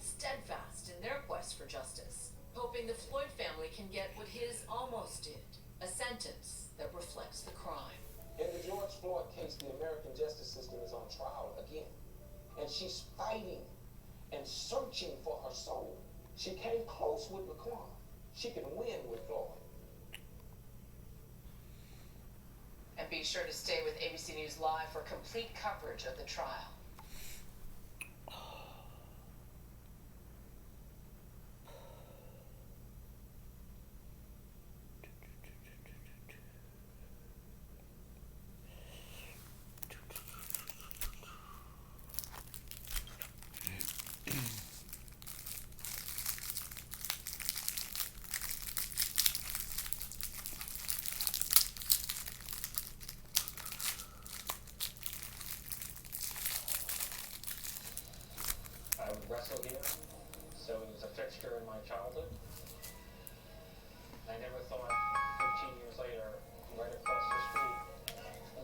steadfast in their quest for justice, hoping the Floyd family can get what his almost did, a sentence that reflects the crime. In the George Floyd case, the American justice system is on trial again. And she's fighting and searching for her soul. She came close with Laquan. She can win with Floyd. And be sure to stay with ABC News Live for complete coverage of the trial. I would wrestle here, so it was a fixture in my childhood. I never thought 15 years later, right across the street,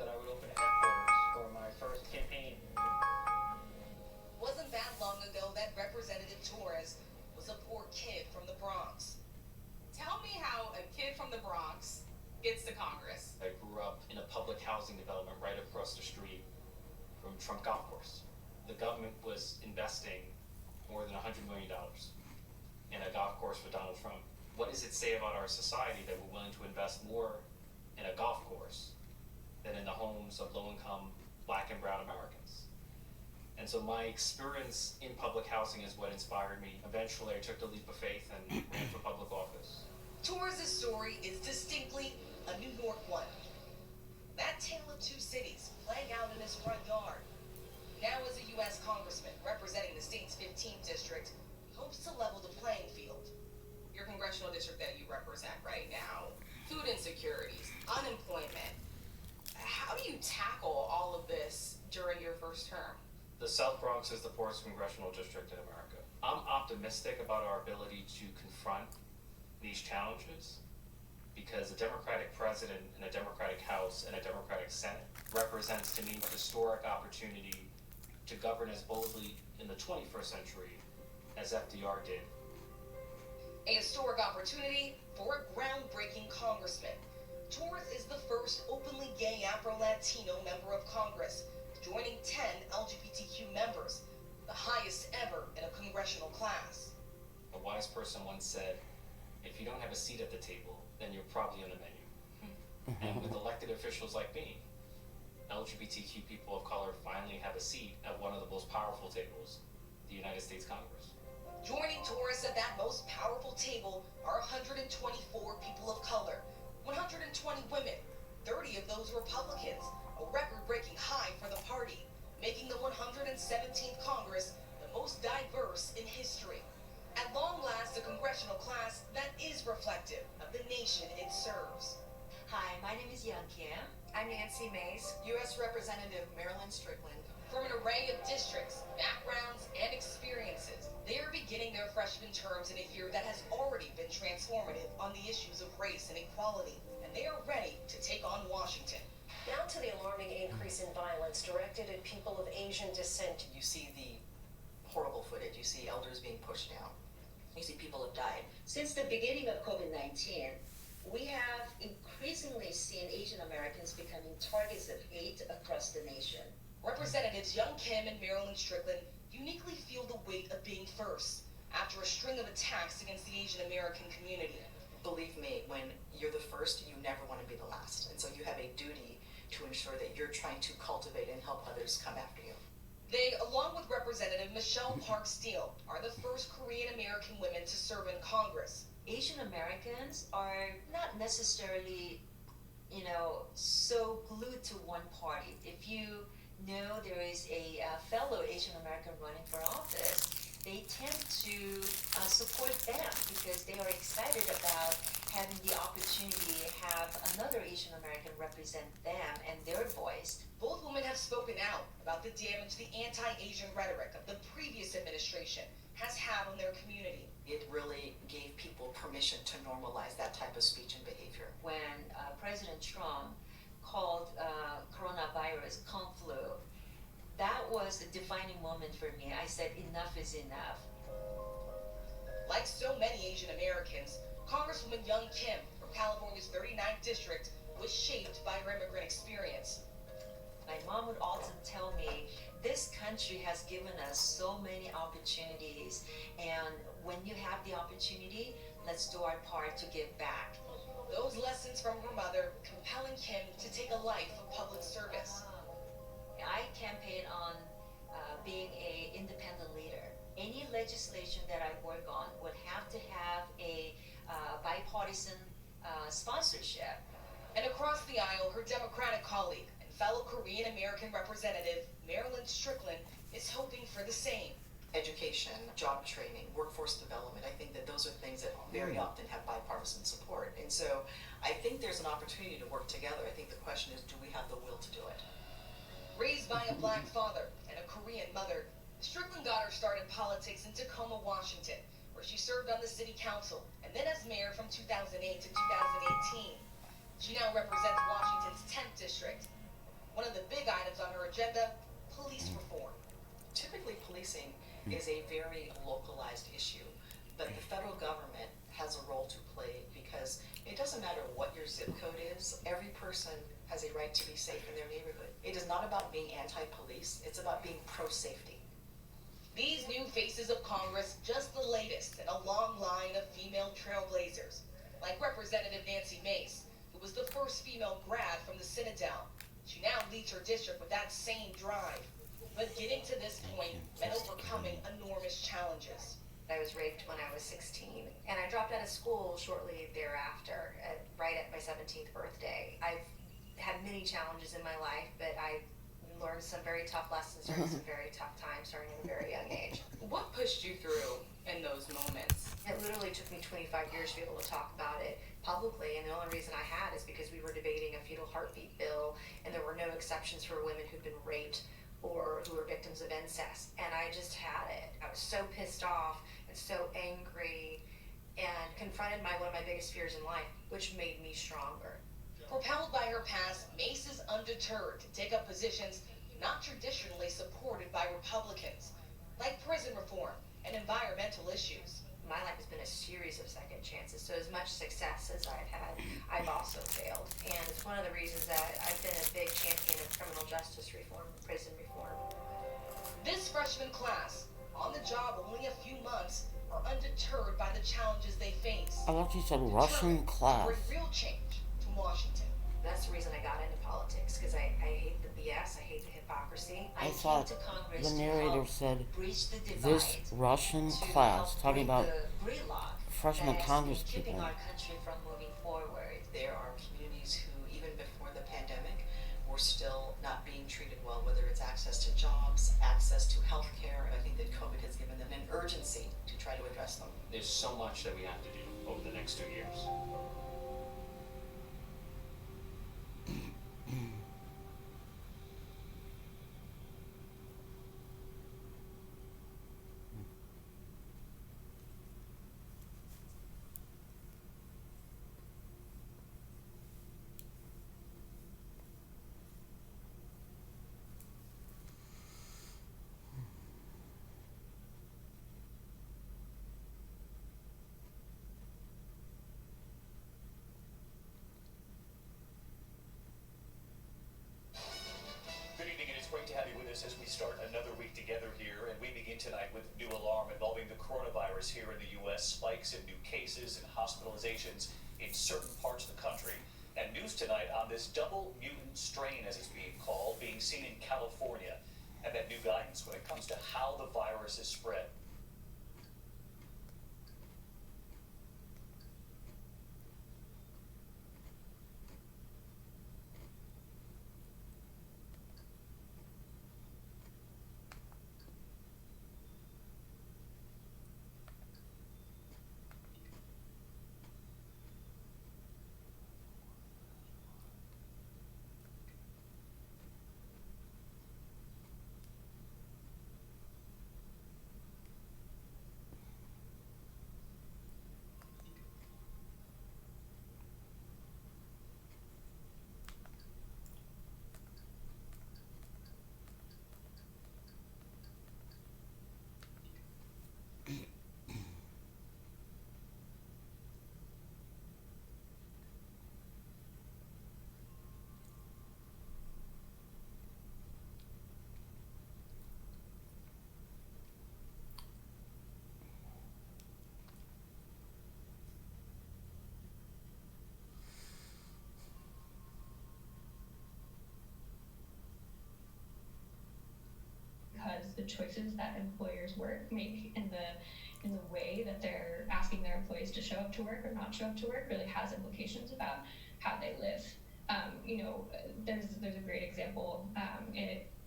that I would open a headquarters for my first campaign. Wasn't that long ago that Representative Torres was a poor kid from the Bronx. Tell me how a kid from the Bronx gets to Congress. I grew up in a public housing development right across the street from Trump Golf Course. The government was investing more than $100 million in a golf course for Donald Trump. What does it say about our society that we're willing to invest more in a golf course than in the homes of low-income Black and brown Americans? And so my experience in public housing is what inspired me. Eventually, I took the leap of faith and ran for public office. Torres' story is distinctly a New York one. That tale of two cities playing out in his front yard. Now as a U.S. congressman representing the state's 15th district, he hopes to level the playing field. Your congressional district that you represent right now, food insecurities, unemployment. How do you tackle all of this during your first term? The South Bronx is the poorest congressional district in America. I'm optimistic about our ability to confront these challenges because a Democratic president and a Democratic House and a Democratic Senate represents to me a historic opportunity to govern as boldly in the 21st century as FDR did. A historic opportunity for a groundbreaking congressman. Torres is the first openly gay Afro-Latino member of Congress, joining 10 LGBTQ members, the highest ever in a congressional class. A wise person once said, if you don't have a seat at the table, then you're probably on the menu. And with elected officials like me, LGBTQ people of color finally have a seat at one of the most powerful tables, the United States Congress. Joining Torres at that most powerful table are 124 people of color, 120 women, 30 of those Republicans, a record-breaking high for the party, making the 117th Congress the most diverse in history. At long last, a congressional class that is reflective of the nation it serves. Hi, my name is Young Kim. I'm Nancy Mace, U.S. Representative Marilyn Strickland. From an array of districts, backgrounds, and experiences, they are beginning their freshman terms in a year that has already been transformative on the issues of race and equality, and they are ready to take on Washington. Now to the alarming increase in violence directed at people of Asian descent. You see the horrible footage. You see elders being pushed down. You see people have died. Since the beginning of COVID-19, we have increasingly seen Asian Americans becoming targets of hate across the nation. Representatives Young Kim and Marilyn Strickland uniquely feel the weight of being first after a string of attacks against the Asian American community. Believe me, when you're the first, you never want to be the last. And so you have a duty to ensure that you're trying to cultivate and help others come after you. They, along with Representative Michelle Park Steele, are the first Korean American women to serve in Congress. Asian Americans are not necessarily, so glued to one party. If you know there is a fellow Asian American running for office, they tend to support them because they are excited about having the opportunity to have another Asian American represent them and their voice. Both women have spoken out about the damage the anti-Asian rhetoric of the previous administration has had on their community. It really gave people permission to normalize that type of speech and behavior. When President Trump called coronavirus Kung flu, that was a defining moment for me. I said, enough is enough. Like so many Asian Americans, Congresswoman Young Kim from California's 39th district was shaped by her immigrant experience. My mom would often tell me, this country has given us so many opportunities, and when you have the opportunity, let's do our part to give back. Those lessons from her mother compelling Kim to take a life of public service. I campaign on being an independent leader. Any legislation that I work on would have to have a bipartisan sponsorship. And across the aisle, her Democratic colleague and fellow Korean American representative, Marilyn Strickland, is hoping for the same. Education, job training, workforce development, I think that those are things that very often have bipartisan support. And so I think there's an opportunity to work together. I think the question is, do we have the will to do it? Raised by a black father and a Korean mother, Strickland got her start in politics in Tacoma, Washington, where she served on the city council and then as mayor from 2008 to 2018. She now represents Washington's 10th district. One of the big items on her agenda, police reform. Typically, policing is a very localized issue, but the federal government has a role to play because it doesn't matter what your zip code is, every person has a right to be safe in their neighborhood. It is not about being anti-police, it's about being pro-safety. These new faces of Congress, just the latest in a long line of female trailblazers, like Representative Nancy Mace, who was the first female grad from the Citadel. She now leads her district with that same drive. But getting to this point meant overcoming enormous challenges. I was raped when I was 16, and I dropped out of school shortly thereafter, right at my 17th birthday. I've had many challenges in my life, but I learned some very tough lessons during some very tough times starting at a very young age. What pushed you through in those moments? It literally took me 25 years to be able to talk about it publicly, and the only reason I had is because we were debating a fetal heartbeat bill, and there were no exceptions for women who'd been raped or who were victims of incest, and I just had it. I was so pissed off and so angry and confronted one of my biggest fears in life, which made me stronger. Propelled by her past, Mace is undeterred to take up positions not traditionally supported by Republicans, like prison reform and environmental issues. My life has been a series of second chances, so as much success as I've had, I've also failed. And it's one of the reasons that I've been a big champion of criminal justice reform, prison reform. This freshman class, on the job only a few months, are undeterred by the challenges they face. I thought you said Russian Determined to class. bring real change to Washington. That's the reason I got into politics, because I hate the BS, I hate the hypocrisy. I came thought to Congress the to narrator help said bridge the divide, this Russian to class, help talking break about the gridlock freshman that's Congress been keeping people. our country from moving forward. There are communities who, even before the pandemic, were still not being treated well, whether it's access to jobs, access to health care. I think that COVID has given them an urgency to try to address them. There's so much that we have to do over the next 2 years. Good evening, and it's great to have you with us as we start another week together here. And we begin tonight with new alarm involving the coronavirus here in the U.S. Spikes in new cases and hospitalizations in certain parts of the country. And news tonight on this double mutant strain, as it's being called, being seen in California. And that new guidance when it comes to how the virus is spread. because the choices that employers make in the way that they're asking their employees to show up to work or not show up to work really has implications about how they live. There's a great example.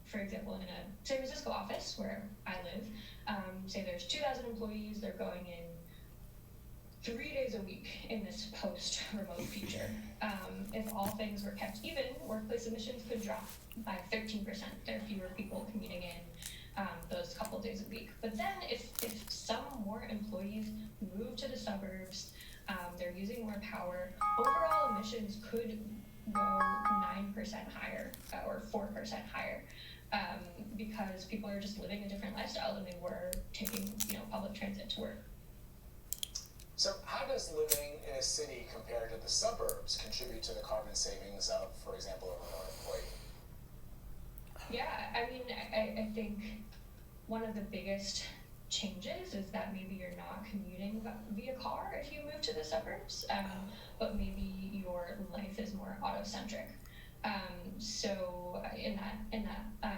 For example, in a San Francisco office where I live, say there's 2,000 employees, they're going in 3 days a week in this post-remote future. If all things were kept even, workplace emissions could drop by 13%. There are fewer people commuting in those couple days a week. But then if some more employees move to the suburbs, they're using more power, overall emissions could go 9% higher or 4% higher. Because people are just living a different lifestyle than they were taking, public transit to work. So how does living in a city compared to the suburbs contribute to the carbon savings of, for example, a remote employee? Yeah, I mean, I think one of the biggest changes is that maybe you're not commuting via car if you move to the suburbs, but maybe your life is more auto-centric. So in that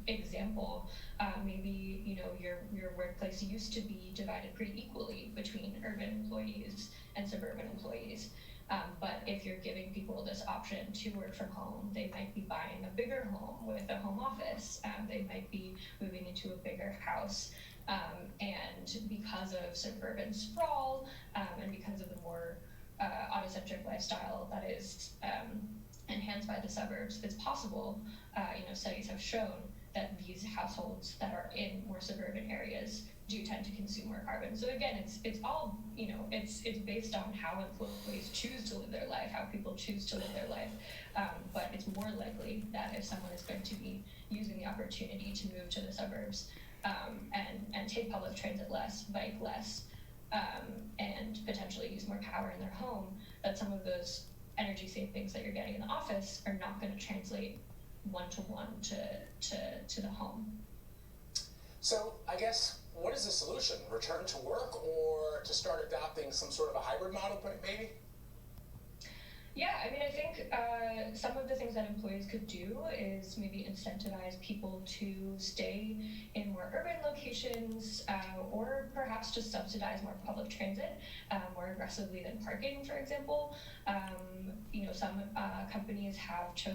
example, maybe your workplace used to be divided pretty equally between urban employees and suburban employees. But if you're giving people this option to work from home, they might be buying a bigger home with a home office. They might be moving into a bigger house. And because of suburban sprawl, and because of the more auto-centric lifestyle that is enhanced by the suburbs, it's possible, studies have shown that these households that are in more suburban areas do tend to consume more carbon. So again, it's all, it's based on how employees choose to live their life, how people choose to live their life. But it's more likely that if someone is going to be using the opportunity to move to the suburbs, and take public transit less, bike less, and potentially use more power in their home, that some of those energy savings that you're getting in the office are not going to translate one-to-one to the home. So I guess, what is the solution? Return to work, or to start adopting some sort of a hybrid model, maybe? Yeah, I mean, I think some of the things that employees could do is maybe incentivize people to stay in more urban locations, or perhaps just subsidize more public transit more aggressively than parking, for example. Some companies have chosen